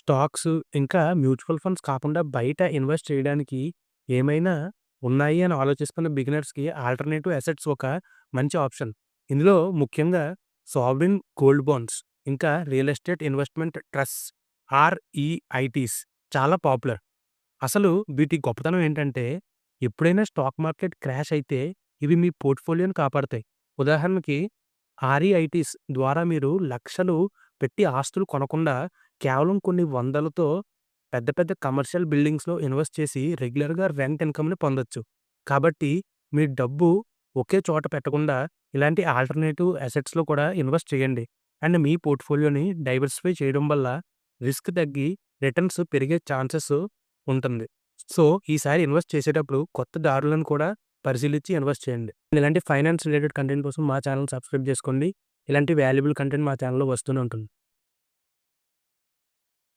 Stocks ఇంకా mutual funds కాకుండా బయట ఇన్వెస్ట్ చేయడానికి ఏమైనా ఉన్నాయి అని ఆలోచిస్తున్న బిగినర్స్‌కి ఆల్టర్‌నేటివ్ అసెట్స్ ఒక మంచి ఆప్షన్. ఇందులో ముఖ్యంగా సావరిన్ గోల్డ్ బాండ్స్, ఇంకా రియల్ ఎస్టేట్ ఇన్వెస్ట్‌మెంట్ ట్రస్ట్స్ ఆర్‌ఈఐటీస్ చాలా పాపులర్. అసలు వీటి గొప్పతనం ఏంటంటే, ఎప్పుడైనా స్టాక్ మార్కెట్ క్రాష్ అయితే ఇవి మీ పోర్ట్‌ఫోలియోని కాపాడతాయి. ఉదాహరణకి ఆర్‌ఈఐటీస్ ద్వారా మీరు లక్షలు పెట్టి ఆస్తులు కొనకుండా కేవలం కొన్ని వందలతో పెద్ద పెద్ద కమర్షియల్ బిల్డింగ్స్‌లో ఇన్వెస్ట్ చేసి రెగ్యులర్‌గా రెంట్ ఇన్‌కమ్‌ని పొందొచ్చు. కాబట్టి మీ డబ్బు ఒకే చోట పెట్టకుండా ఇలాంటి ఆల్టర్‌నేటివ్ అసెట్స్‌లో కూడా ఇన్వెస్ట్ చేయండి. అండ్ మీ పోర్ట్‌ఫోలియోని డైవర్సిఫై చేయడం వల్ల రిస్క్ తగ్గి రిటర్న్స్ పెరిగే ఛాన్సెస్ ఉంటుంది. సో, ఈసారి ఇన్వెస్ట్ చేసేటప్పుడు కొత్త దారులను కూడా పరిశీలించి ఇన్వెస్ట్ చేయండి. ఇలాంటి ఫైనాన్స్ రిలేటెడ్ కంటెంట్ కోసం మా ఛానెల్ సబ్స్క్రైబ్ చేసుకోండి. ఇలాంటి వాల్యుబుల్ కంటెంట్ మా ఛానెల్‌లో వస్తూనే ఉంటుంది.